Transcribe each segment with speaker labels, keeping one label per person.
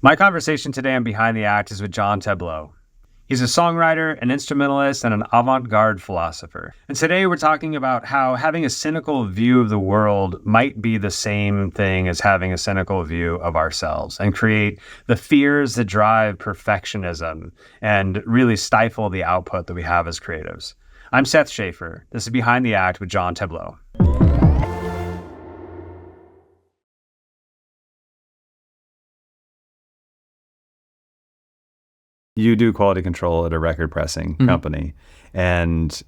Speaker 1: My conversation today on Behind the Act is with John Tableaux. He's a songwriter, an instrumentalist, and an avant-garde philosopher. And today we're talking about how having a cynical view of the world might be the same thing as having a cynical view of ourselves and create the fears that drive perfectionism and really stifle the output that we have as creatives. I'm Seth Schaefer. This is Behind the Act with John Tableaux. You do quality control at a record pressing company. And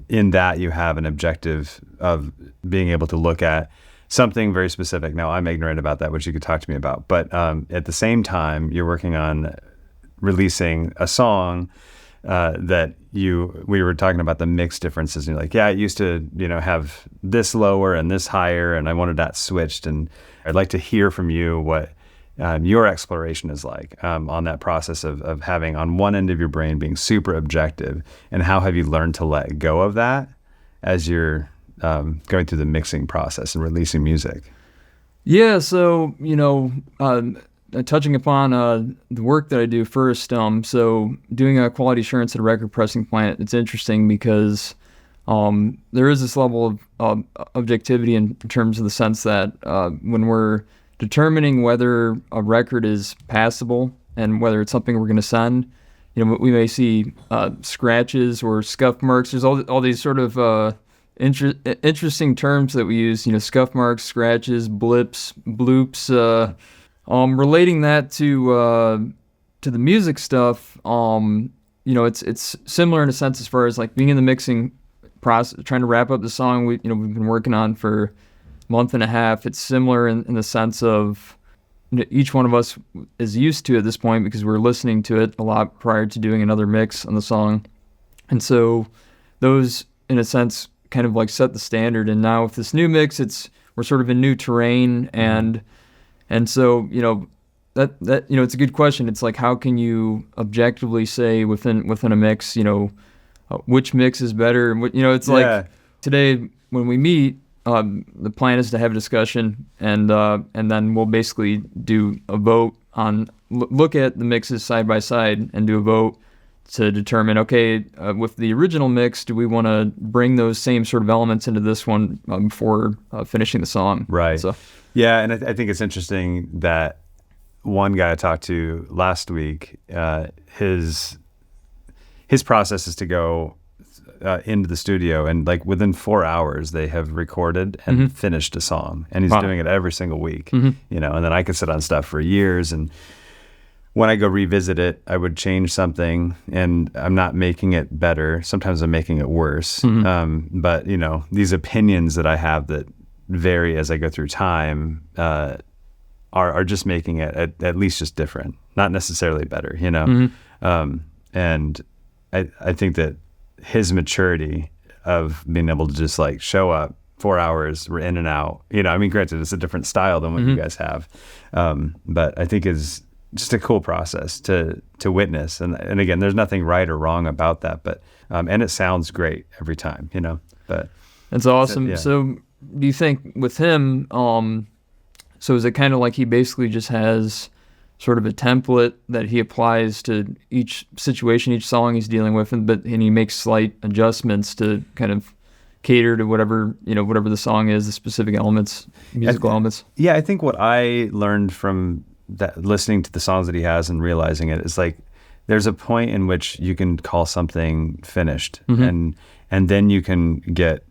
Speaker 1: in that, you have an objective of being able to look at something very specific. Now, I'm ignorant about that, which you could talk to me about. But at the same time, you're working on releasing a song that we were talking about the mix differences. And you're like, yeah, I used to, have this lower and this higher, and I wanted that switched. And I'd like to hear from you what your exploration is like on that process of having on one end of your brain being super objective, and how have you learned to let go of that as you're going through the mixing process and releasing music?
Speaker 2: Yeah, so, touching upon the work that I do first, so doing a quality assurance at a record pressing plant, it's interesting because there is this level of objectivity in terms of the sense that when we're determining whether a record is passable and whether it's something we're going to send, we may see scratches or scuff marks. There's all these sort of interesting terms that we use, scuff marks, scratches, blips, bloops, relating that to the music stuff. It's similar in a sense as far as like being in the mixing process, trying to wrap up the song we've been working on for month and a half. It's similar in the sense of each one of us is used to at this point because we're listening to it a lot prior to doing another mix on the song. And so those, in a sense, kind of like set the standard. And now with this new mix, we're sort of in new terrain. And so, that it's a good question. It's like, how can you objectively say within a mix, which mix is better? And it's like today when we meet, the plan is to have a discussion, and then we'll basically do a vote on look at the mixes side by side and do a vote to determine, okay, with the original mix, do we want to bring those same sort of elements into this one before finishing the song?
Speaker 1: Right.
Speaker 2: So,
Speaker 1: yeah, and I think it's interesting that one guy I talked to last week, his process is to go into the studio, and like within 4 hours they have recorded and finished a song, and he's doing it every single week. And then I could sit on stuff for years, and when I go revisit it, I would change something, and I'm not making it better. Sometimes I'm making it worse. But these opinions that I have that vary as I go through time are just making it at least just different, not necessarily better. And I think that his maturity of being able to just like show up 4 hours, we're in and out. Granted, it's a different style than what you guys have, but I think is just a cool process to witness. And again, there's nothing right or wrong about that, but and it sounds great every time. But
Speaker 2: that's awesome.
Speaker 1: Yeah.
Speaker 2: So, do you think with him, so is it kind of like he basically just has sort of a template that he applies to each situation, each song he's dealing with, and he makes slight adjustments to kind of cater to whatever the song is, the specific elements, musical elements?
Speaker 1: Yeah, I think what I learned from that, listening to the songs that he has and realizing it, is like there's a point in which you can call something finished, and then you can get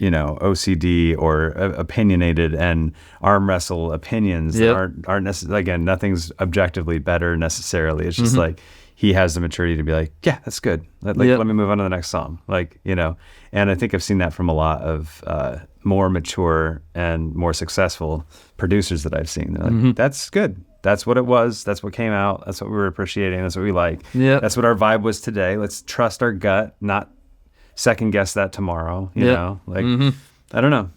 Speaker 1: OCD or opinionated and arm wrestle opinions that aren't necessarily, again, nothing's objectively better necessarily. It's just like he has the maturity to be like, yeah, that's good. Let me move on to the next song. And I think I've seen that from a lot of more mature and more successful producers that I've seen. They're like, that's good. That's what it was. That's what came out. That's what we were appreciating. That's what we like. That's what our vibe was today. Let's trust our gut, not second guess that tomorrow, I don't know.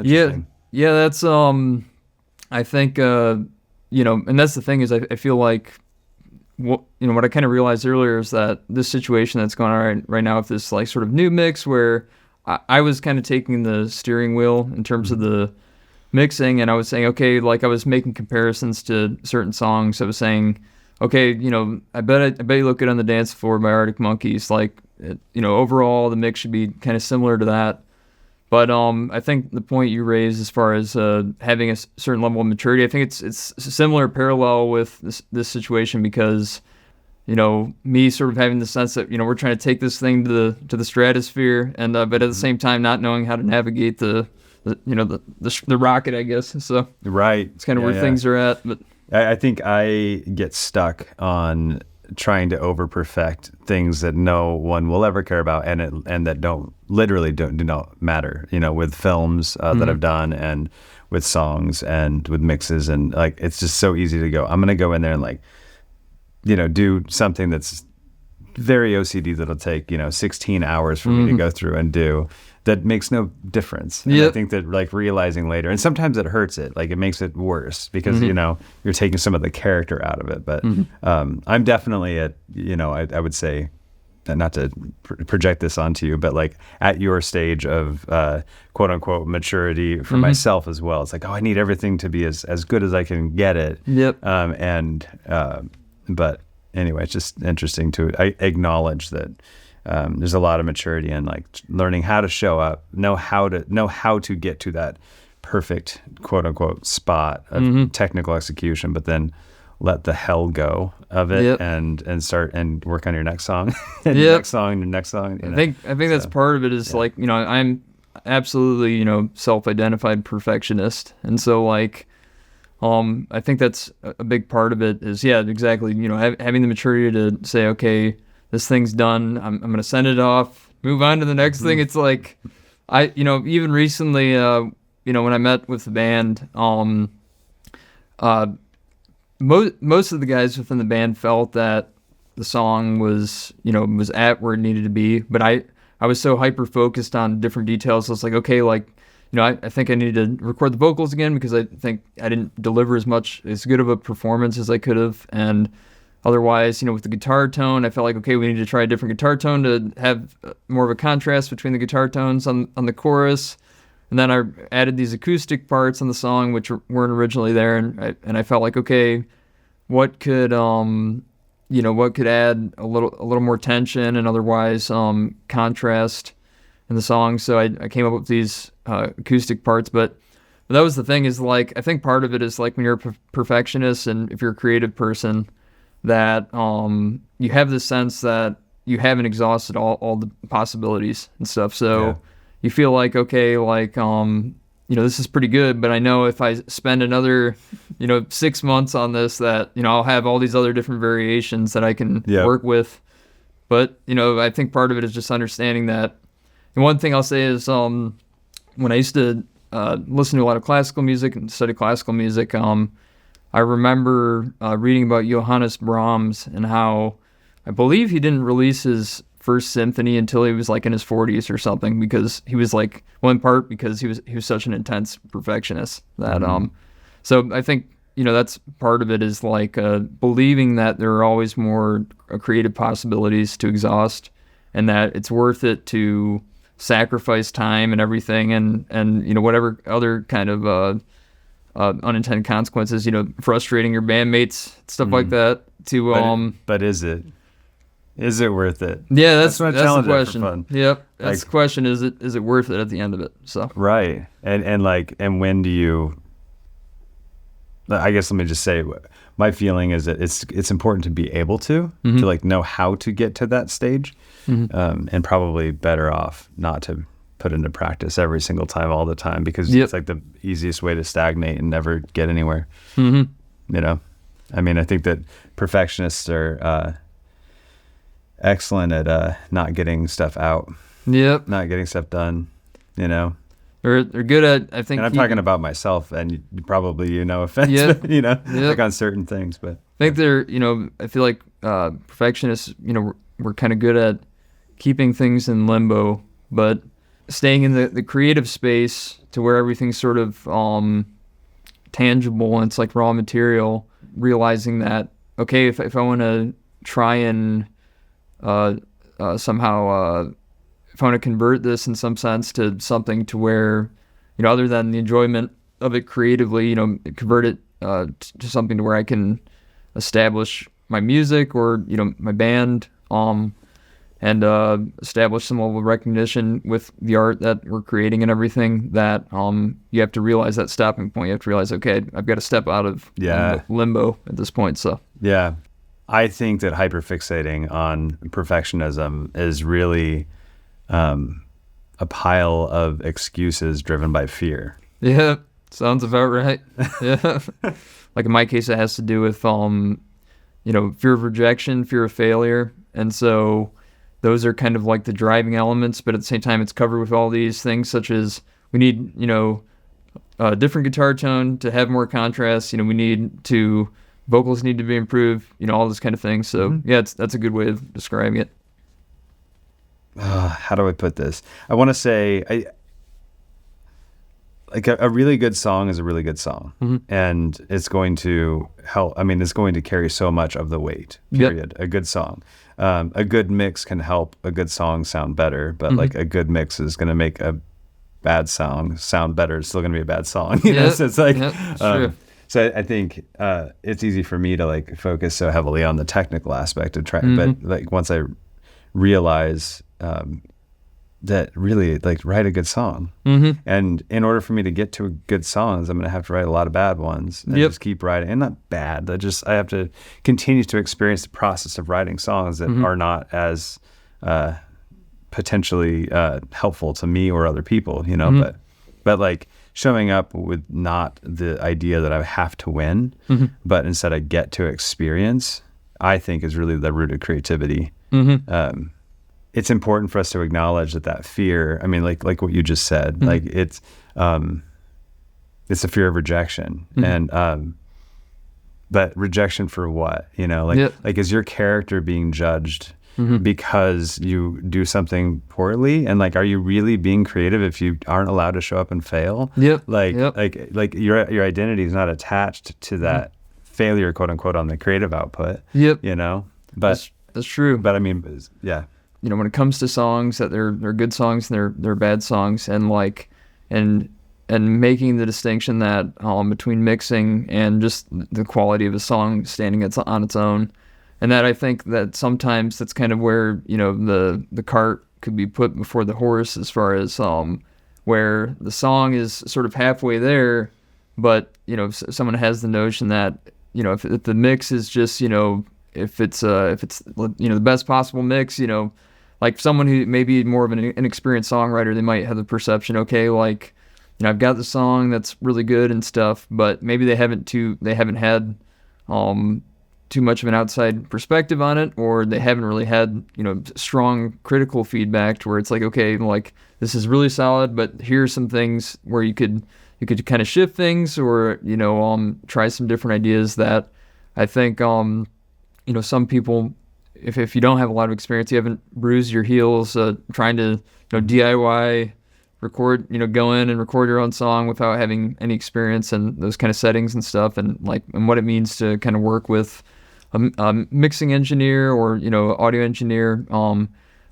Speaker 2: Yeah, that's I think and that's the thing is I feel like what I kind of realized earlier is that this situation that's going on right now with this like sort of new mix where I was kind of taking the steering wheel in terms of the mixing, and I was saying, okay, like I was making comparisons to certain songs. I was saying, okay, I bet you look good on the dance floor by Arctic Monkeys. Like, overall the mix should be kind of similar to that. But I think the point you raised as far as having a certain level of maturity, I think it's similar, parallel with this situation, because me sort of having the sense that we're trying to take this thing to the stratosphere, and but at the same time not knowing how to navigate the rocket, I guess. So
Speaker 1: right,
Speaker 2: it's kind of where things are at. But
Speaker 1: I think I get stuck on trying to over perfect things that no one will ever care about, and that do not matter. With films that I've done, and with songs, and with mixes, and like it's just so easy to go, I'm gonna go in there and like do something that's very OCD that'll take 16 hours for me to go through and do, that makes no difference. And I think that like realizing later, and sometimes it hurts it, like it makes it worse because you're taking some of the character out of it. But I'm definitely at I would say, not to project this onto you, but like at your stage of quote unquote maturity for myself as well. It's like, I need everything to be as good as I can get it. But anyway, it's just interesting to acknowledge that there's a lot of maturity in like learning how to show up, know how to get to that perfect quote unquote spot of technical execution, but then let the hell go of it and start and work on your next song and your next song and your next song.
Speaker 2: I think that's part of it is like, I'm absolutely, self-identified perfectionist. And so like, I think that's a big part of it is, exactly, having the maturity to say, okay, this thing's done. I'm going to send it off, move on to the next thing. It's like, even recently, when I met with the band, most of the guys within the band felt that the song was at where it needed to be. But I was so hyper focused on different details. I was like, okay, like, I think I need to record the vocals again because I think I didn't deliver as good of a performance as I could have. And otherwise, with the guitar tone, I felt like, okay, we need to try a different guitar tone to have more of a contrast between the guitar tones on the chorus. And then I added these acoustic parts on the song, which weren't originally there. And I felt like, okay, what could add a little more tension and otherwise contrast in the song. So I came up with these acoustic parts, but that was the thing is like, I think part of it is like when you're a perfectionist and if you're a creative person that you have this sense that you haven't exhausted all the possibilities and stuff. So you feel like, okay, like, this is pretty good, but I know if I spend another, 6 months on this that, I'll have all these other different variations that I can work with. But, I think part of it is just understanding that. And one thing I'll say is when I used to listen to a lot of classical music and study classical music, I remember reading about Johannes Brahms and how I believe he didn't release his first symphony until he was like in his 40s or something, because he was like, well, in part because he was such an intense perfectionist that so I think that's part of it is like believing that there are always more creative possibilities to exhaust and that it's worth it to sacrifice time and everything and whatever other kind of unintended consequences, frustrating your bandmates, stuff like that to
Speaker 1: but is it worth it?
Speaker 2: Yeah, that's the
Speaker 1: question. For fun.
Speaker 2: Yep, that's the question. Is it worth it at the end of it? So
Speaker 1: right, and when do you? I guess let me just say, my feeling is that it's important to be able to like know how to get to that stage, and probably better off not to put into practice every single time, all the time, because it's like the easiest way to stagnate and never get anywhere. I mean, I think that perfectionists are excellent at not getting stuff out. Not getting stuff done.
Speaker 2: They're good at, I think.
Speaker 1: And I'm talking about myself, and you probably offense, like on certain things, but
Speaker 2: I think they're, I feel like perfectionists, we're kind of good at keeping things in limbo, but staying in the creative space to where everything's sort of tangible and it's like raw material, realizing that, okay, if I want to try and somehow if I want to convert this in some sense to something to where, other than the enjoyment of it creatively, convert it to something to where I can establish my music or my band, and establish some level of recognition with the art that we're creating and everything. That you have to realize that stopping point. You have to realize, okay, I've got to step out of limbo at this point. So
Speaker 1: yeah, I think that hyperfixating on perfectionism is really a pile of excuses driven by fear.
Speaker 2: Yeah, sounds about right. Yeah, like in my case, it has to do with fear of rejection, fear of failure, and so those are kind of like the driving elements. But at the same time, it's covered with all these things, such as we need a different guitar tone to have more contrast. We need to vocals need to be improved. All this kind of thing. So yeah, that's a good way of describing it.
Speaker 1: How do I put this? I want to say, a really good song is a really good song, and it's going to help. I mean, it's going to carry so much of the weight. Period. Yep. A good song, a good mix can help a good song sound better, but like a good mix is going to make a bad song sound better. It's still going to be a bad song. So it's like,
Speaker 2: sure.
Speaker 1: So I think it's easy for me to like focus so heavily on the technical aspect of trying, but like once I realize that really like write a good song, and in order for me to get to good songs, I'm going to have to write a lot of bad ones and just keep writing. And not bad, I have to continue to experience the process of writing songs that are not as potentially helpful to me or other people, but like showing up with not the idea that I have to win, but instead I get to experience, I think is really the root of creativity. It's important for us to acknowledge that fear, I mean, like what you just said, like it's a fear of rejection, and but rejection for what? Like is your character being judged because you do something poorly? And like, are you really being creative if you aren't allowed to show up and fail? Like your identity is not attached to that failure, quote unquote, on the creative output. But
Speaker 2: that's true.
Speaker 1: But I mean, yeah.
Speaker 2: When it comes to songs, that they're good songs and they're bad songs, and like and making the distinction that between mixing and just the quality of a song standing on its own, and that I think that sometimes that's kind of where the cart could be put before the horse, as far as where the song is sort of halfway there, but if someone has the notion that if the mix is just if it's the best possible mix, like someone who may be more of an inexperienced songwriter, they might have the perception, okay, like, I've got the song that's really good and stuff, but maybe they haven't had too much of an outside perspective on it, or they haven't really had strong critical feedback to where it's like, okay, like this is really solid, but here's some things where you could kind of shift things, or try some different ideas. That I think some people, if you don't have a lot of experience, you haven't bruised your heels trying to DIY record, go in and record your own song without having any experience and those kind of settings and stuff, and what it means to kind of work with a mixing engineer or audio engineer.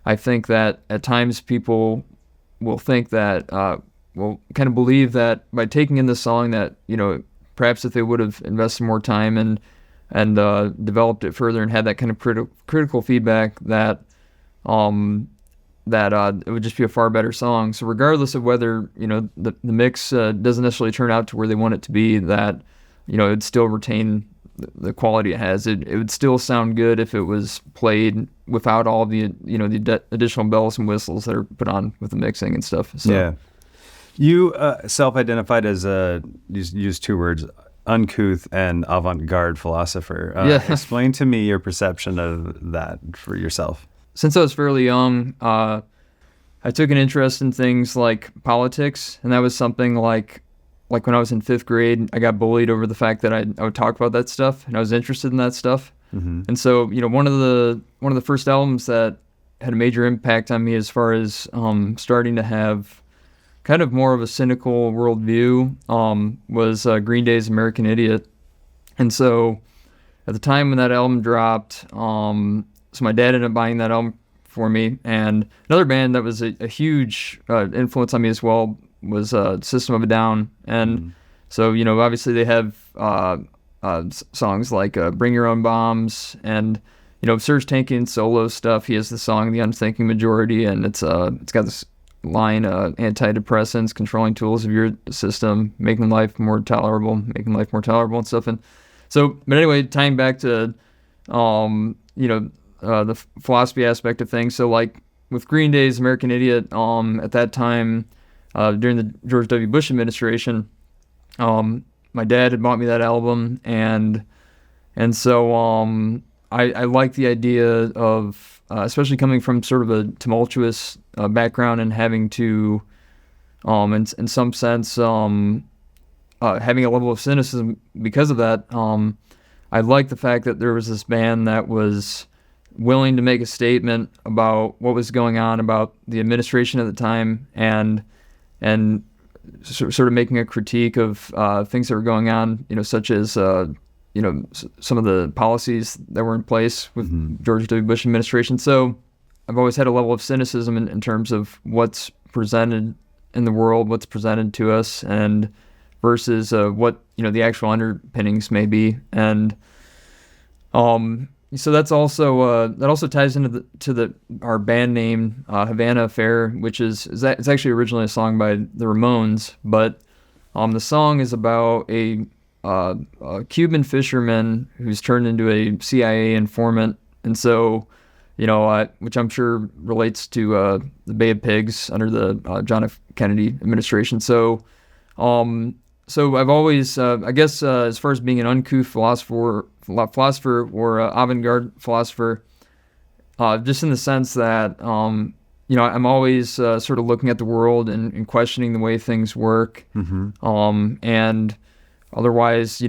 Speaker 2: I think that at times people will think that will kind of believe that by taking in the song that perhaps if they would have invested more time and developed it further and had that kind of critical feedback, that it would just be a far better song. So regardless of whether the mix doesn't necessarily turn out to where they want it to be, that it would still retain the quality it has. It would still sound good if it was played without all the the additional bells and whistles that are put on with the mixing and stuff. So.
Speaker 1: Yeah, you self-identified as use two words: uncouth and avant-garde philosopher. Explain to me your perception of that for yourself.
Speaker 2: Since I was fairly young, I took an interest in things like politics, and that was something like when I was in 5th grade, I got bullied over the fact that I would talk about that stuff, and I was interested in that stuff. And so, one of the first albums that had a major impact on me as far as starting to have kind of more of a cynical worldview was Green Day's American Idiot. And so at the time when that album dropped, so my dad ended up buying that album for me. And another band that was a huge influence on me as well was System of a Down. And So, obviously they have songs like Bring Your Own Bombs, and, Serge Tankian's solo stuff. He has the song The Unthinking Majority, and it's got this line, antidepressants, controlling tools of your system, making life more tolerable and stuff. And so, but anyway, tying back to, the philosophy aspect of things. So like with Green Day's American Idiot, at that time, during the George W. Bush administration, my dad had bought me that album, and so I like the idea of, especially coming from sort of a tumultuous background and having to, in some sense, having a level of cynicism because of that. I like the fact that there was this band that was willing to make a statement about what was going on, about the administration at the time, and sort of making a critique of things that were going on, such as some of the policies that were in place with George W. Bush administration. So I've always had a level of cynicism in terms of what's presented in the world, what's presented to us, and versus what the actual underpinnings may be. And so that's also that also ties into our band name, Havana Affair, which it's actually originally a song by the Ramones, but the song is about a Cuban fisherman who's turned into a CIA informant, and so which I'm sure relates to the Bay of Pigs under the John F. Kennedy administration. So I've always, I guess, as far as being an uncouth philosopher or avant-garde philosopher, just in the sense that, I'm always sort of looking at the world and questioning the way things work, and otherwise,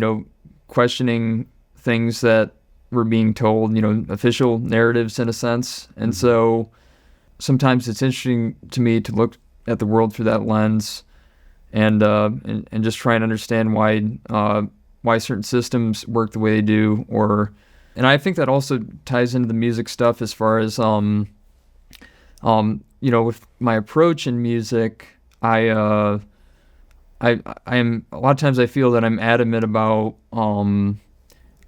Speaker 2: questioning things that we're being told, official narratives in a sense. And so sometimes it's interesting to me to look at the world through that lens, and just try and understand why certain systems work the way they do, and I think that also ties into the music stuff as far as with my approach in music. I am a lot of times I feel that I'm adamant about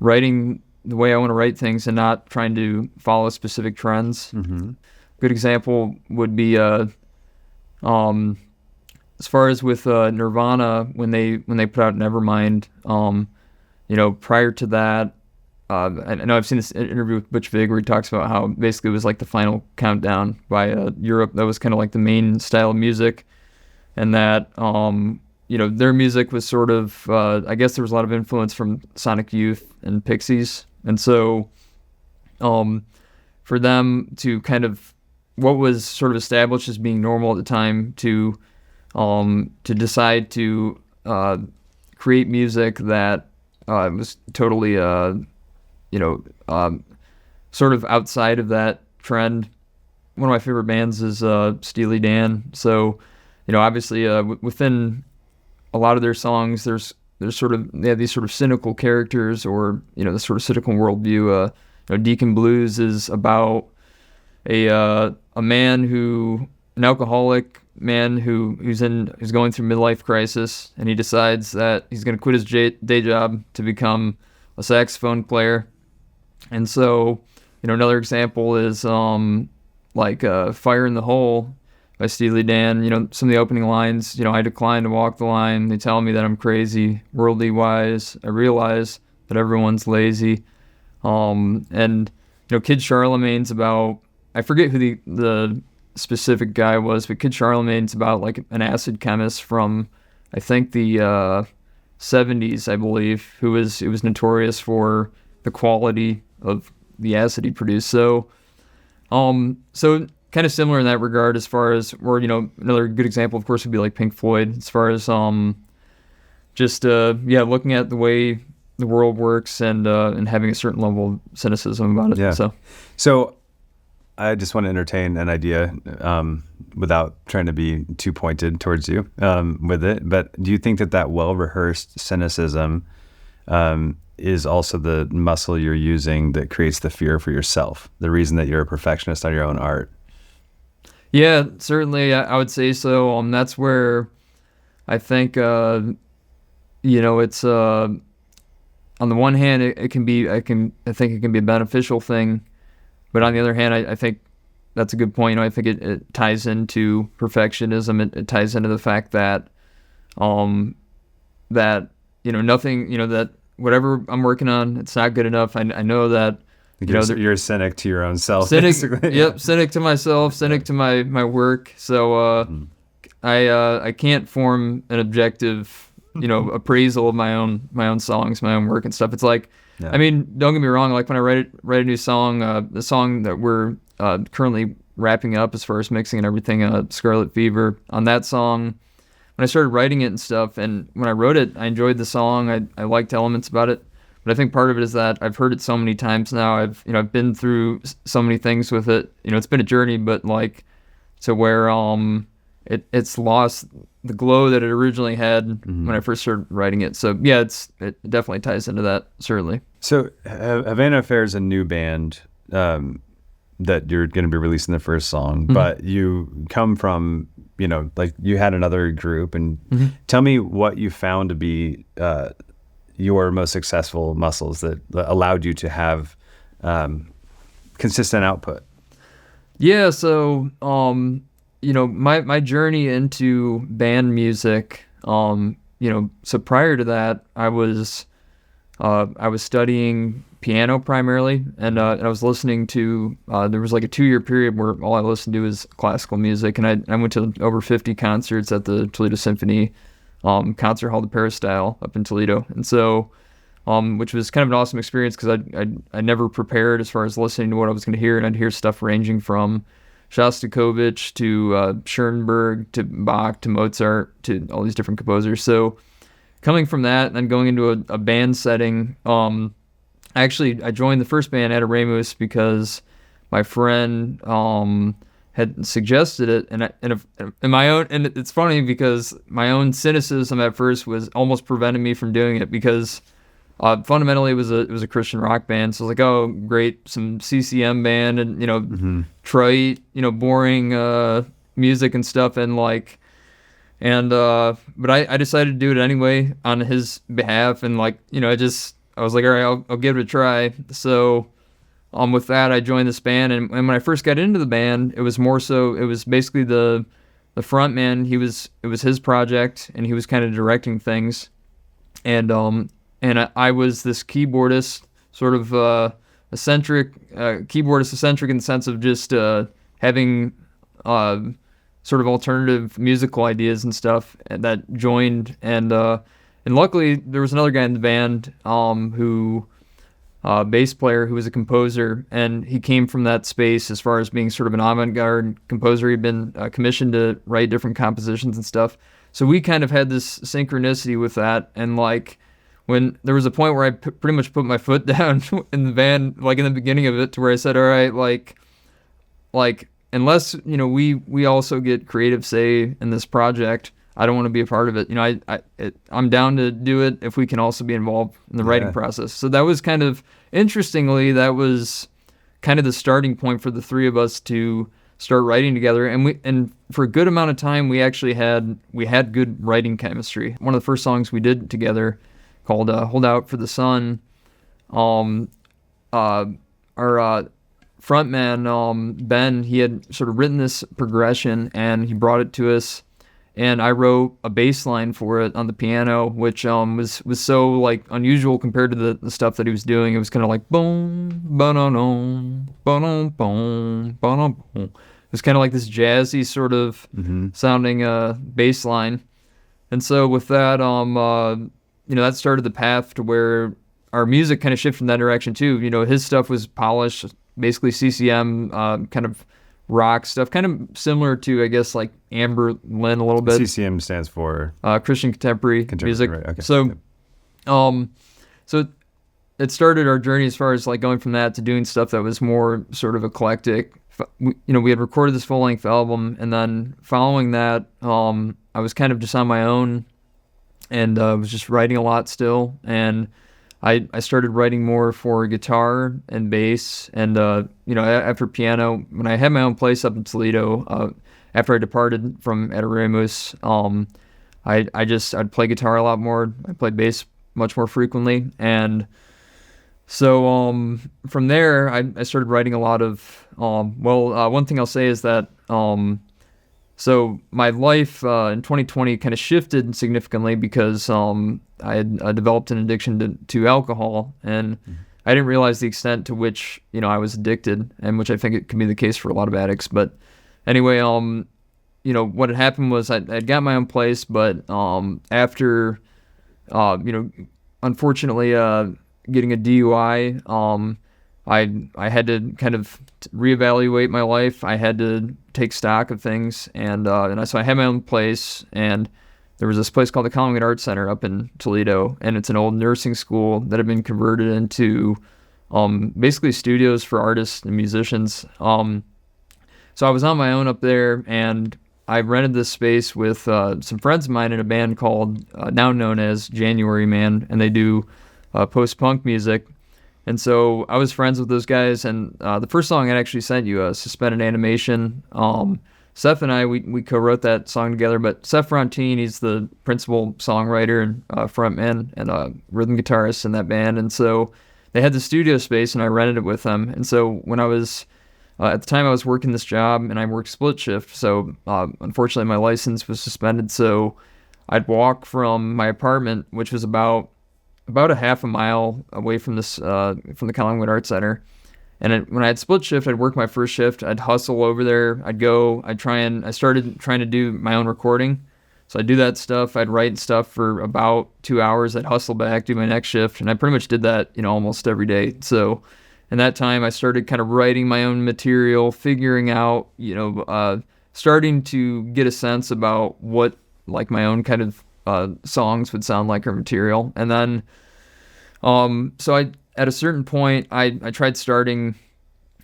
Speaker 2: writing the way I want to write things and not trying to follow specific trends. Good example would be as far as with Nirvana, when they put out Nevermind, prior to that, I know I've seen this interview with Butch Vig where he talks about how basically it was like the final countdown by Europe. That was kind of like the main style of music, and that their music was sort of, I guess there was a lot of influence from Sonic Youth and Pixies, and so for them to kind of, what was sort of established as being normal at the time, to decide to create music that was totally, sort of outside of that trend. One of my favorite bands is Steely Dan. So, obviously within a lot of their songs, there's sort of, they have these sort of cynical characters, or this sort of cynical worldview. Deacon Blues is about an alcoholic man who's going through midlife crisis, and he decides that he's going to quit his day job to become a saxophone player. And so, another example is like Fire in the Hole by Steely Dan. Some of the opening lines, I decline to walk the line. They tell me that I'm crazy, worldly wise. I realize that everyone's lazy. And Kid Charlemagne's about, I forget who the specific guy was, but Kid Charlemagne's about like an acid chemist from, I think, the 70s, I believe, who was notorious for the quality of the acid he produced. So kind of similar in that regard, as far as, or another good example, of course, would be like Pink Floyd, as far as just looking at the way the world works, and having a certain level of cynicism about it.
Speaker 1: Yeah. So I just want to entertain an idea without trying to be too pointed towards you with it. But do you think that well-rehearsed cynicism is also the muscle you're using that creates the fear for yourself, the reason that you're a perfectionist on your own art?
Speaker 2: Yeah, certainly. I would say so. That's where I think it's on the one hand, it can be, I think it can be a beneficial thing, but on the other hand, I think that's a good point. I think it ties into perfectionism. It ties into the fact that, nothing, that whatever I'm working on, it's not good enough. I know that,
Speaker 1: you're a cynic to your own self,
Speaker 2: cynic,
Speaker 1: basically.
Speaker 2: yep, cynic to myself, cynic to my work. So, I can't form an objective, appraisal of my own songs, my own work and stuff. It's like,
Speaker 1: Yeah.
Speaker 2: I mean, don't get me wrong. Like when I write a new song, the song that we're currently wrapping up as far as mixing and everything, Scarlet Fever. On that song, when I started writing it and stuff, and when I wrote it, I enjoyed the song. I liked elements about it, but I think part of it is that I've heard it so many times now. I've been through so many things with it. It's been a journey, but like to where it's lost the glow that it originally had when I first started writing it. So yeah, it definitely ties into that, certainly.
Speaker 1: So Havana Affair is a new band that you're going to be releasing the first song, but you come from, like you had another group, and tell me what you found to be your most successful muscles that allowed you to have consistent output.
Speaker 2: Yeah, so my journey into band music, so prior to that, I was studying piano primarily, and I was listening to, there was like a 2-year period where all I listened to was classical music, and I went to over 50 concerts at the Toledo Symphony Concert Hall, the Peristyle up in Toledo, and so, which was kind of an awesome experience because I never prepared as far as listening to what I was going to hear, and I'd hear stuff ranging from Shostakovich to Schoenberg to Bach to Mozart to all these different composers. So coming from that and then going into a band setting, I joined the first band, Adoremus, because my friend had suggested it, and it's funny because my own cynicism at first was almost preventing me from doing it because fundamentally it was a Christian rock band. So I was like, oh great, some CCM band and trite, boring music and stuff, and like, and but I decided to do it anyway on his behalf, and like, I was like, all right, I'll give it a try. So with that, I joined this band, and when I first got into the band, it was basically the front man. It was his project, and he was kind of directing things, and I was this keyboardist, sort of eccentric in the sense of just having sort of alternative musical ideas and stuff that joined, and luckily there was another guy in the band who bass player who was a composer, and he came from that space as far as being sort of an avant-garde composer. He'd been commissioned to write different compositions and stuff, so we kind of had this synchronicity with that, and like when there was a point where I pretty much put my foot down in the band, like in the beginning of it, to where I said, all right, like unless, we also get creative say in this project, I don't want to be a part of it. I'm down to do it if we can also be involved in the writing process. So that was interestingly, that was kind of the starting point for the three of us to start writing together. And for a good amount of time, we had good writing chemistry. One of the first songs we did together, called Hold Out for the Sun, our frontman, Ben, he had sort of written this progression, and he brought it to us, and I wrote a bass line for it on the piano, which was so like unusual compared to the stuff that he was doing. It was kind of like boom, ba-dum, ba-dum, boom, ba-dum, boom. It was kind of like this jazzy sort of sounding bass line, and so with that, that started the path to where our music kind of shifted in that direction too. His stuff was polished, basically CCM, kind of rock stuff, kind of similar to, I guess, like Amber Lynn a little bit.
Speaker 1: CCM stands for
Speaker 2: Christian contemporary music.
Speaker 1: Right. Okay.
Speaker 2: So, so it started our journey as far as like going from that to doing stuff that was more sort of eclectic. We had recorded this full-length album, and then following that, I was kind of just on my own, and was just writing a lot still, and I started writing more for guitar and bass, and after piano, when I had my own place up in Toledo, after I departed from Adoremus, I'd play guitar a lot more. I played bass much more frequently. And so from there, I started writing a lot of, one thing I'll say is that, so my life in 2020 kind of shifted significantly because I had developed an addiction to alcohol, and I didn't realize the extent to which, I was addicted, and which I think it can be the case for a lot of addicts. But anyway, what had happened was I'd got my own place, but after, unfortunately, getting a DUI, I had to kind of reevaluate my life. I had to take stock of things, so I had my own place, and there was this place called the Collingwood Arts Center up in Toledo, and it's an old nursing school that had been converted into basically studios for artists and musicians. So I was on my own up there, and I rented this space with some friends of mine in a band called, now known as January Man, and they do post-punk music. And so I was friends with those guys, and the first song I actually sent you, Suspended Animation, Seth and I, we co-wrote that song together, but Seth Frontine, he's the principal songwriter and frontman and rhythm guitarist in that band. And so they had the studio space, and I rented it with them. And so when I was, at the time I was working this job, and I worked split shift, so unfortunately my license was suspended, so I'd walk from my apartment, which was about a half a mile away from from the Collingwood Arts Center. And when I had split shift, I'd work my first shift. I'd hustle over there. I started trying to do my own recording. So I'd do that stuff. I'd write stuff for about 2 hours. I'd hustle back, do my next shift. And I pretty much did that, almost every day. So in that time, I started kind of writing my own material, figuring out, starting to get a sense about what like my own kind of songs would sound like or material. And then, at a certain point, I tried starting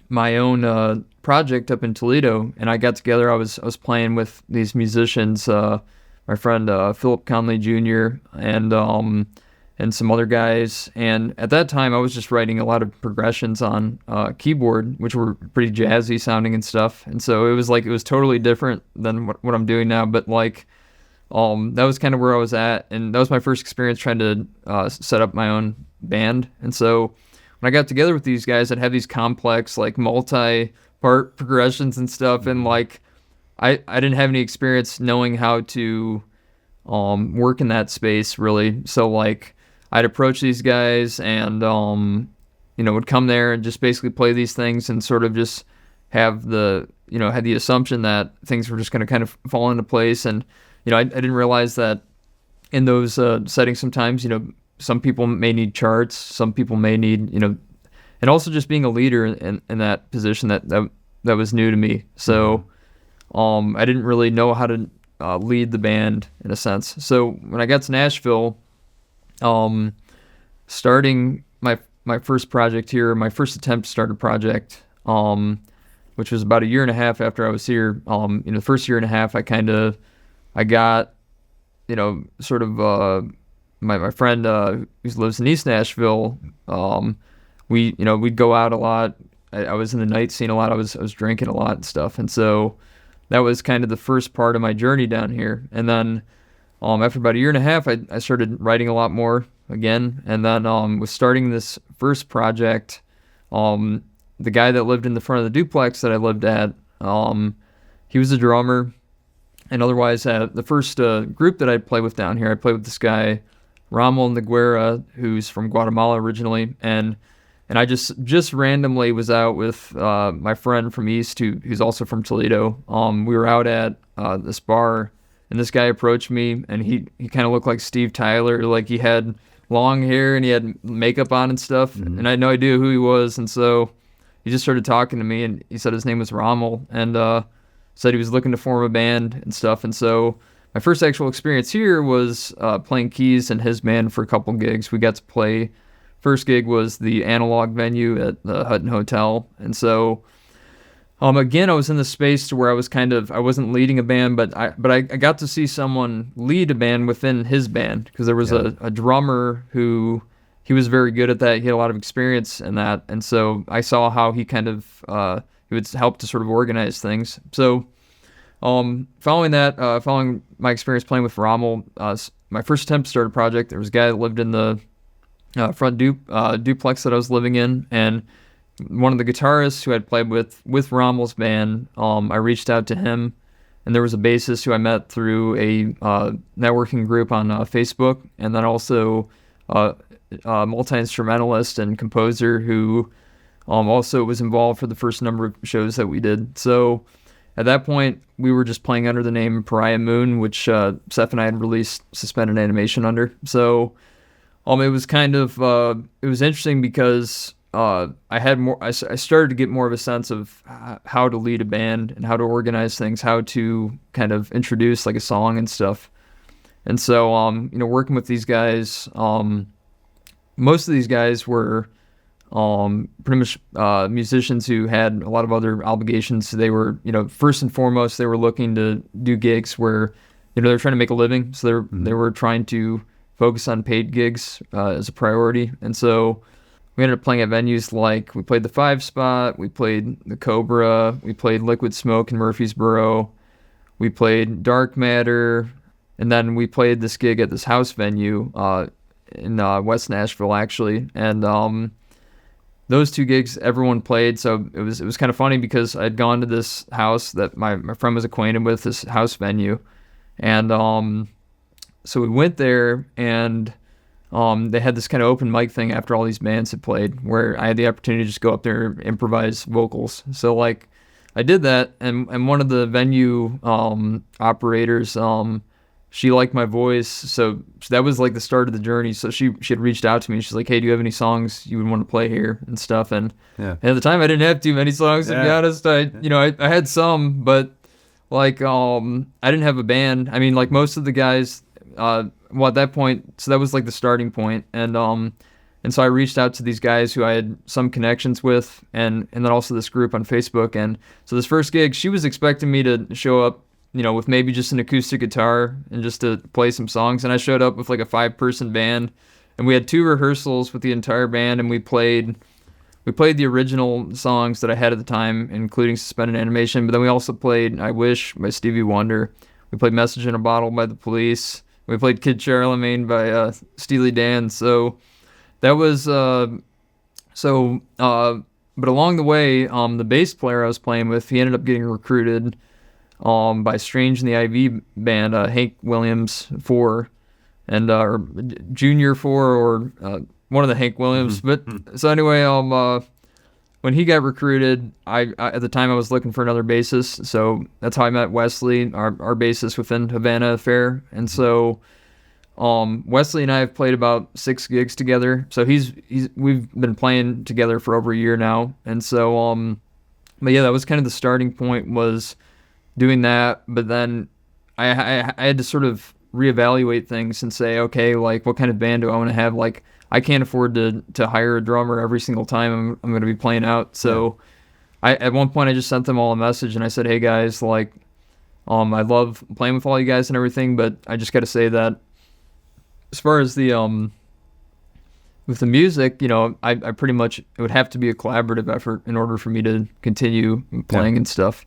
Speaker 2: my own project up in Toledo, and I got together. I was playing with these musicians, my friend Philip Conley Jr. and some other guys. And at that time, I was just writing a lot of progressions on keyboard, which were pretty jazzy sounding and stuff. And so it was totally different than what I'm doing now. But that was kind of where I was at, and that was my first experience trying to set up my own band. And so when I got together with these guys, I'd have these complex, like, multi-part progressions and stuff, and I didn't have any experience knowing how to work in that space, really. So I'd approach these guys and would come there and just basically play these things and sort of just have had the assumption that things were just going to kind of fall into place. And I didn't realize that in those settings sometimes, some people may need charts, some people may need, and also just being a leader in that position that was new to me. So I didn't really know how to lead the band in a sense. So when I got to Nashville, starting my first project here, my first attempt to start a project, which was about a year and a half after I was here. The first year and a half, I got, sort of my friend who lives in East Nashville. We'd go out a lot. I was in the night scene a lot. I was drinking a lot and stuff, and so that was kind of the first part of my journey down here. And then after about a year and a half, I started writing a lot more again, and then was starting this first project. The guy that lived in the front of the duplex that I lived at, he was a drummer. And otherwise, the first group that I played with down here, I played with this guy, Rommel Noguera, who's from Guatemala originally, and I just randomly was out with my friend from East, who's also from Toledo. We were out at this bar, and this guy approached me, and he kind of looked like Steve Tyler, like he had long hair and he had makeup on and stuff, and I had no idea who he was, and so he just started talking to me, and he said his name was Rommel, and said he was looking to form a band and stuff. And so my first actual experience here was playing keys in his band for a couple gigs. We got to play, first gig was the Analog venue at the Hutton Hotel. And so again, I was in the space to where I wasn't leading a band, but I got to see someone lead a band within his band, because there was a drummer who, he was very good at that. He had a lot of experience in that. And so I saw how he kind of, he would help to sort of organize things. So Following that, following my experience playing with Rommel, my first attempt to start a project, there was a guy that lived in the front duplex that I was living in, and one of the guitarists who I'd played with Rommel's band, I reached out to him, and there was a bassist who I met through a networking group on Facebook, and then also a multi-instrumentalist and composer who also was involved for the first number of shows that we did. So at that point, we were just playing under the name Pariah Moon, which Seth and I had released Suspended Animation under. So it was kind of it was interesting because I started to get more of a sense of how to lead a band and how to organize things, how to kind of introduce like a song and stuff. And so working with these guys, most of these guys were pretty much musicians who had a lot of other obligations. They were, first and foremost, they were looking to do gigs where, they're trying to make a living. So they were trying to focus on paid gigs as a priority. And so we ended up playing at venues like, we played the 5 Spot, we played the Cobra, we played Liquid Smoke in Murfreesboro, we played Dark Matter, and then we played this gig at this house venue in West Nashville, actually. And those 2 gigs, everyone played, so it was kind of funny because I'd gone to this house that my friend was acquainted with, this house venue, and so we went there, and they had this kind of open mic thing after all these bands had played, where I had the opportunity to just go up there and improvise vocals. So like, I did that, and one of the venue operators, she liked my voice, so that was like the start of the journey. So she had reached out to me. She's like, "Hey, do you have any songs you would want to play here and stuff?" And at the time, I didn't have too many songs, to be honest. I had some, but like I didn't have a band. I mean, like most of the guys, at that point, so that was like the starting point, and so I reached out to these guys who I had some connections with, and then also this group on Facebook. And so this first gig, she was expecting me to show up, with maybe just an acoustic guitar and just to play some songs. And I showed up with like a 5-person band, and we had 2 rehearsals with the entire band, and we played the original songs that I had at the time, including Suspended Animation, but then we also played I Wish by Stevie Wonder. We played Message in a Bottle by The Police. We played Kid Charlemagne by Steely Dan. So that was, but along the way, the bass player I was playing with, he ended up getting recruited by Strange in the IV band, Hank Williams 4, and or Junior 4, or one of the Hank Williams. But so anyway, when he got recruited, I at the time I was looking for another bassist, so that's how I met Wesley, our bassist within Havana Affair. And so Wesley and I have played about 6 gigs together. So we've been playing together for over a year now. And so but yeah, that was kind of the starting point, was doing that. But then I had to sort of reevaluate things and say, okay, like, what kind of band do I want to have? Like, I can't afford to hire a drummer every single time I'm going to be playing out. So at one point I just sent them all a message, and I said, hey guys, like, I love playing with all you guys and everything, but I just got to say that as far as the with the music, I pretty much, it would have to be a collaborative effort in order for me to continue playing and stuff.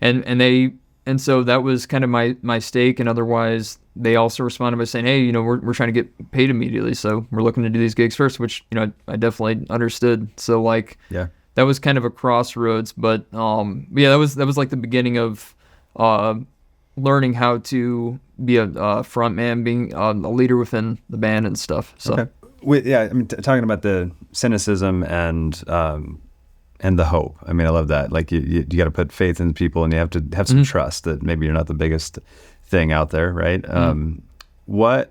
Speaker 2: And so that was kind of my stake, and otherwise they also responded by saying, hey, we're trying to get paid immediately, so we're looking to do these gigs first, which I definitely understood. So like, that was kind of a crossroads, but that was like the beginning of learning how to be a front man, being a leader within the band and stuff. So
Speaker 1: I mean, talking about the cynicism and the hope. I mean, I love that. Like, you got to put faith in people, and you have to have some trust that maybe you're not the biggest thing out there, right? What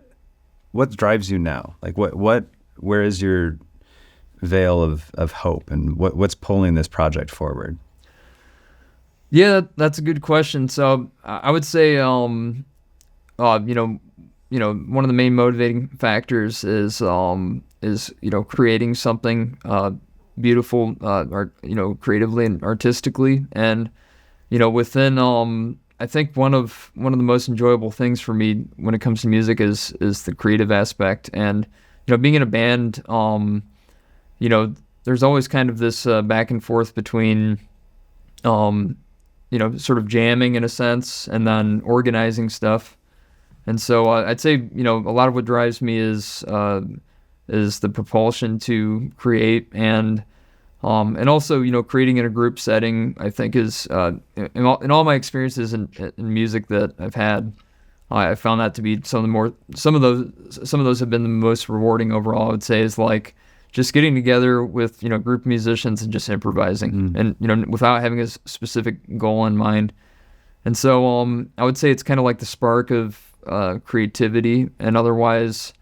Speaker 1: drives you now? Like, where is your veil of hope, and what's pulling this project forward?
Speaker 2: Yeah, that's a good question. So I would say, one of the main motivating factors is creating something beautiful, creatively and artistically. And, within, I think one of the most enjoyable things for me when it comes to music is the creative aspect. And, being in a band, there's always kind of this back and forth between, sort of jamming in a sense, and then organizing stuff. And so I'd say, a lot of what drives me is the propulsion to create, and also, creating in a group setting, I think is, in all my experiences in music that I've had, I found that to be some of those have been the most rewarding overall. I would say is like just getting together with, group musicians and just improvising, and, without having a specific goal in mind. And so, I would say it's kind of like the spark of creativity, and otherwise,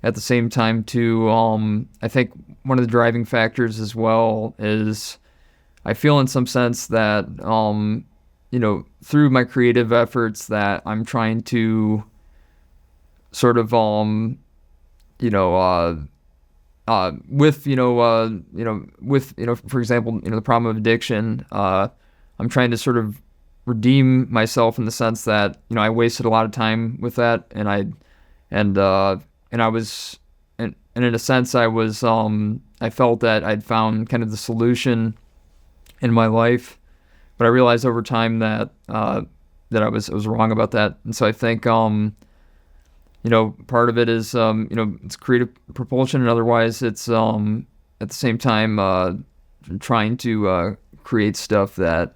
Speaker 2: at the same time too, I think one of the driving factors as well is I feel in some sense that, through my creative efforts that I'm trying to sort of, for example, the problem of addiction, I'm trying to sort of redeem myself in the sense that, I wasted a lot of time with that, and I was, and in a sense, I felt that I'd found kind of the solution in my life, but I realized over time that I was wrong about that. And so I think, part of it is, it's creative propulsion, and otherwise it's, at the same time, trying to create stuff that,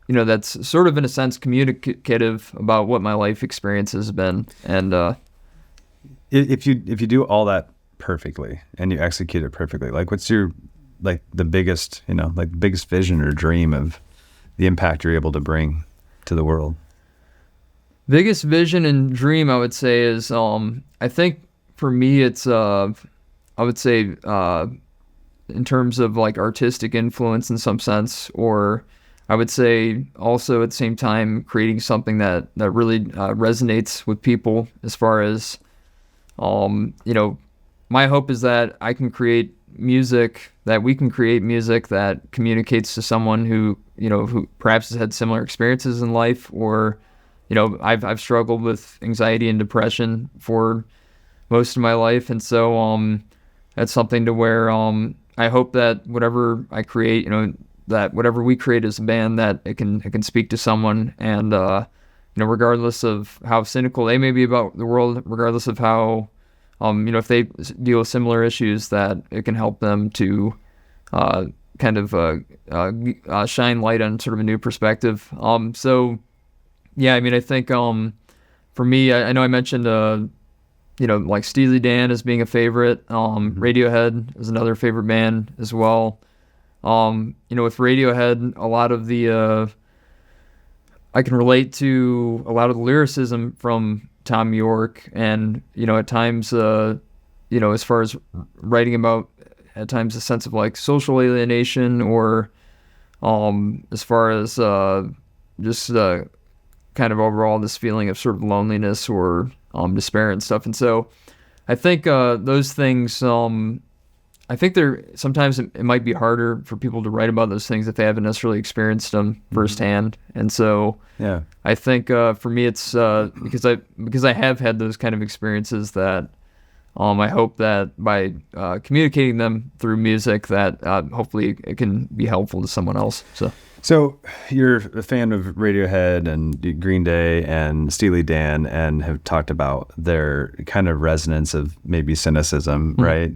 Speaker 2: that's sort of in a sense communicative about what my life experience has been. And
Speaker 1: if you do all that perfectly and you execute it perfectly, like what's your the biggest biggest vision or dream of the impact you're able to bring to the world?
Speaker 2: Biggest vision and dream, I would say, is I think for me it's I would say in terms of like artistic influence in some sense, or I would say also at the same time creating something that really resonates with people, as far as my hope is that we can create music that communicates to someone who perhaps has had similar experiences in life, or I've struggled with anxiety and depression for most of my life, and so that's something to where I hope that whatever I create, that whatever we create as a band, that it can speak to someone, and regardless of how cynical they may be about the world, regardless of how if they deal with similar issues, that it can help them to kind of shine light on sort of a new perspective. So yeah, I mean, I think for me, I know I mentioned like Steely Dan as being a favorite. Radiohead is another favorite band as well. With Radiohead, a lot of the I can relate to a lot of the lyricism from Tom York, and at times as far as writing about, at times, a sense of like social alienation, or as far as just kind of overall this feeling of sort of loneliness or despair and stuff. And so I think those things, I think sometimes it might be harder for people to write about those things if they haven't necessarily experienced them firsthand. And so
Speaker 1: yeah,
Speaker 2: I think for me it's because I have had those kind of experiences, that I hope that by communicating them through music, that hopefully it can be helpful to someone else. So
Speaker 1: you're a fan of Radiohead and Green Day and Steely Dan, and have talked about their kind of resonance of maybe cynicism, right?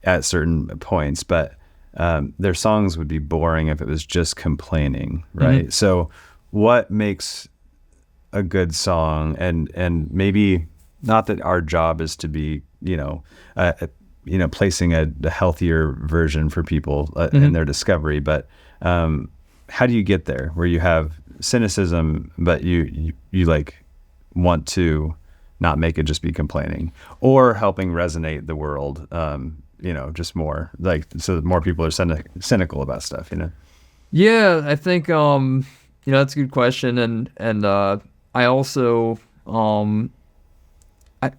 Speaker 1: At certain points, but their songs would be boring if it was just complaining, right? So what makes a good song, and maybe not that our job is to be, placing a healthier version for people in their discovery, but how do you get there where you have cynicism, but you like want to not make it just be complaining, or helping resonate the world, just more like, so that more people are cynical about stuff,
Speaker 2: Yeah, I think, that's a good question. And I also, I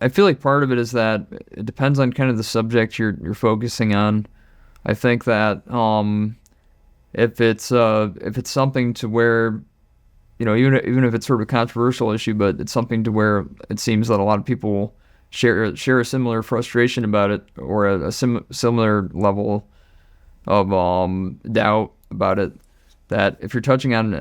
Speaker 2: feel like part of it is that it depends on kind of the subject you're focusing on. I think that, if it's something to where, even if it's sort of a controversial issue, but it's something to where it seems that a lot of people share a similar frustration about it, or a similar level of doubt about it, that if you're touching on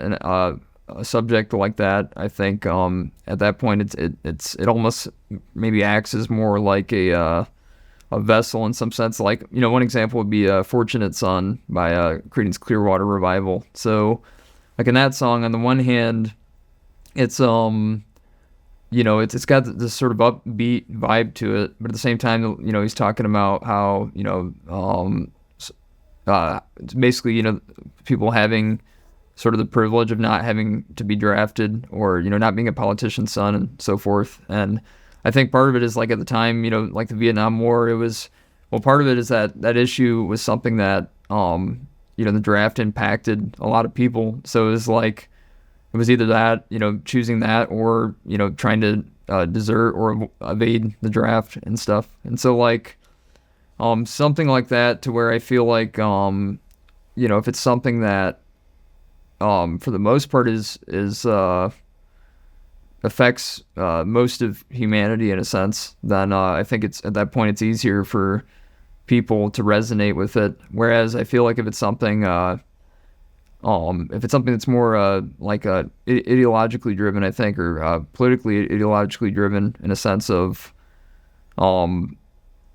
Speaker 2: a subject like that, I think at that point it almost maybe acts as more like a vessel in some sense. Like, one example would be "Fortunate Son" by Creedence Clearwater Revival. So, like in that song, on the one hand, it's it's got this sort of upbeat vibe to it, but at the same time, he's talking about how it's basically people having sort of the privilege of not having to be drafted, or not being a politician's son and so forth. And I think part of it is, like, at the time, like the Vietnam War, part of it is that issue was something that the draft impacted a lot of people. So it was either that, choosing that, or trying to desert or evade the draft and stuff. And so, like, something like that, to where I feel like if it's something that for the most part is affects most of humanity in a sense, then I think it's at that point it's easier for people to resonate with it. Whereas I feel like if it's something that's more like ideologically driven, I think, or politically ideologically driven, in a sense of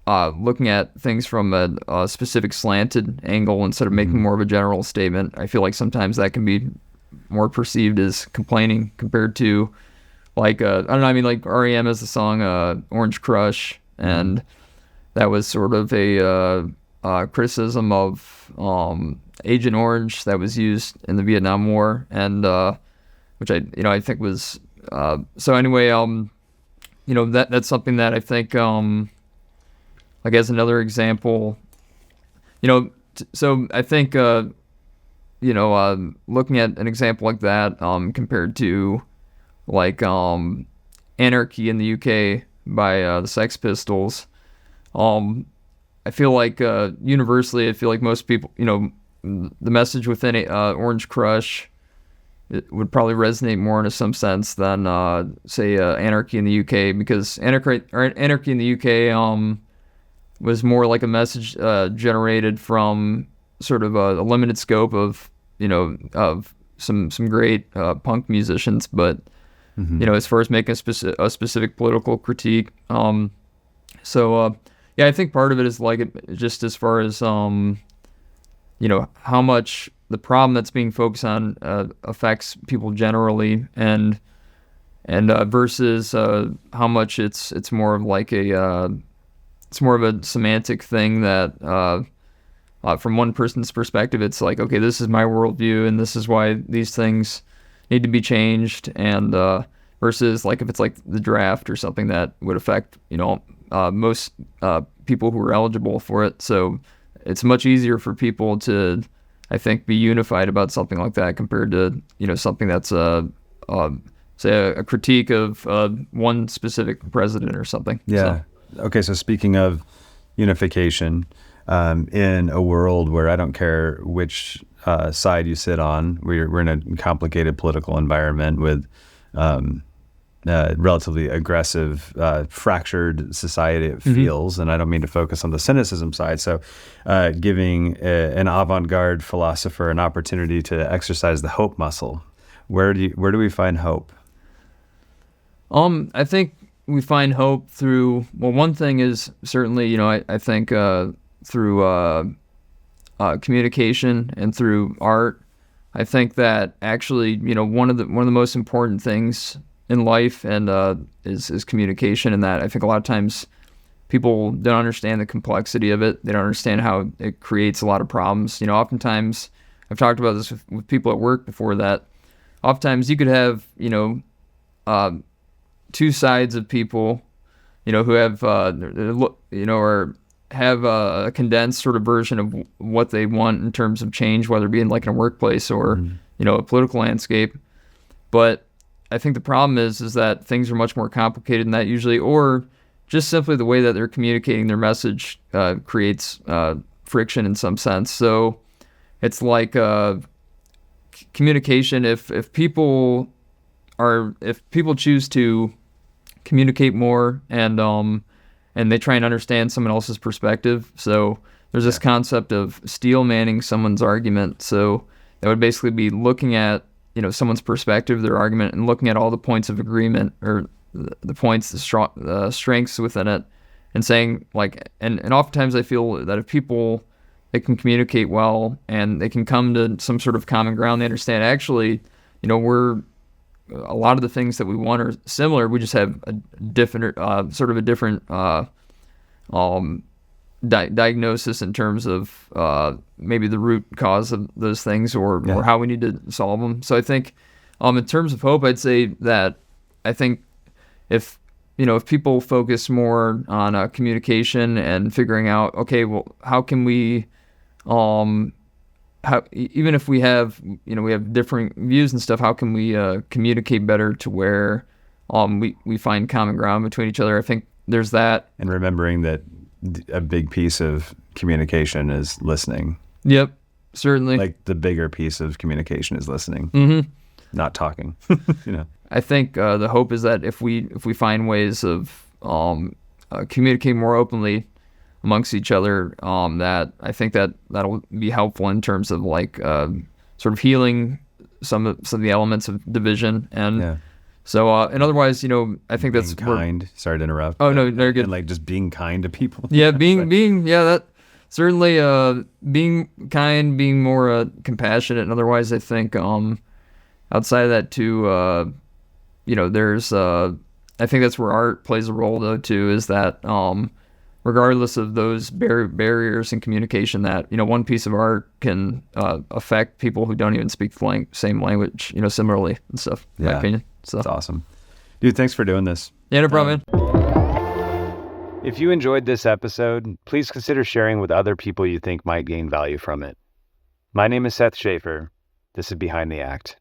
Speaker 2: looking at things from a specific slanted angle instead of making more of a general statement, I feel like sometimes that can be more perceived as complaining, compared to, like, I don't know, I mean, like REM has the song Orange Crush, and that was sort of a criticism of Agent Orange that was used in the Vietnam War, and which I think was so anyway, that's something that I think like, as another example, so I think looking at an example like that compared to, like, Anarchy in the UK by the Sex Pistols, I feel like universally, I feel like most people, the message within Orange Crush, it would probably resonate more in some sense than say Anarchy in the UK, because Anarchy in the UK was more like a message generated from sort of a limited scope of of some great punk musicians, but as far as making a specific political critique, yeah, I think part of it is, like, just as far as how much the problem that's being focused on affects people generally, and versus how much it's more of like it's more of a semantic thing that from one person's perspective, it's like, okay, this is my worldview, and this is why these things need to be changed, and versus, like, if it's like the draft or something that would affect most people who are eligible for it. So it's much easier for people to, I think, be unified about something like that, compared to something that's say a critique of one specific president or something.
Speaker 1: Yeah. So. Okay. So speaking of unification, in a world where I don't care which side you sit on, we're in a complicated political environment with relatively aggressive, fractured society, it feels, and I don't mean to focus on the cynicism side. So giving an avant-garde philosopher an opportunity to exercise the hope muscle, where do we find hope?
Speaker 2: I think we find hope through, well, one thing is certainly, I think through communication and through art. I think that actually, one of the most important things in life and is communication, and that I think a lot of times people don't understand the complexity of it. They don't understand how it creates a lot of problems. Oftentimes, I've talked about this with people at work before, that oftentimes you could have, two sides of people, who have, or have a condensed sort of version of what they want in terms of change, whether it be in, like, in a workplace or, a political landscape. But I think the problem is that things are much more complicated than that usually, or just simply the way that they're communicating their message creates friction in some sense. So it's like communication. If people choose to communicate more and they try and understand someone else's perspective. So there's this concept of steel manning someone's argument. So that would basically be looking at, someone's perspective, their argument, and looking at all the points of agreement, or the points, the strengths within it, and saying, like, and oftentimes I feel that if people, they can communicate well and they can come to some sort of common ground, they understand actually, we're, a lot of the things that we want are similar. We just have a different, diagnosis in terms of maybe the root cause of those things, or how we need to solve them. So I think, in terms of hope, I'd say that I think if people focus more on communication and figuring out, okay, well, how can we, even if we have, we have different views and stuff, how can we communicate better to where we find common ground between each other? I think there's that.
Speaker 1: And remembering that a big piece of communication is listening.
Speaker 2: Yep, certainly.
Speaker 1: Like the bigger piece of communication is listening, not talking.
Speaker 2: I think the hope is that if we find ways of communicating more openly amongst each other, that I think that'll be helpful in terms of like sort of healing some of the elements of division. And so, and otherwise, I think that's
Speaker 1: kind. Sorry to interrupt.
Speaker 2: Oh no, they're good.
Speaker 1: And like just being kind to people.
Speaker 2: Yeah, that certainly being kind, being more compassionate, and otherwise, I think outside of that too, there's I think that's where art plays a role though too. Is that regardless of those barriers in communication, that one piece of art can affect people who don't even speak the same language, similarly and stuff. In my opinion. So
Speaker 1: that's awesome, dude. Thanks for doing this.
Speaker 2: Yeah, no problem,
Speaker 1: man. If you enjoyed this episode, please consider sharing with other people you think might gain value from it. My name is Seth Schaefer. This is Behind the Act.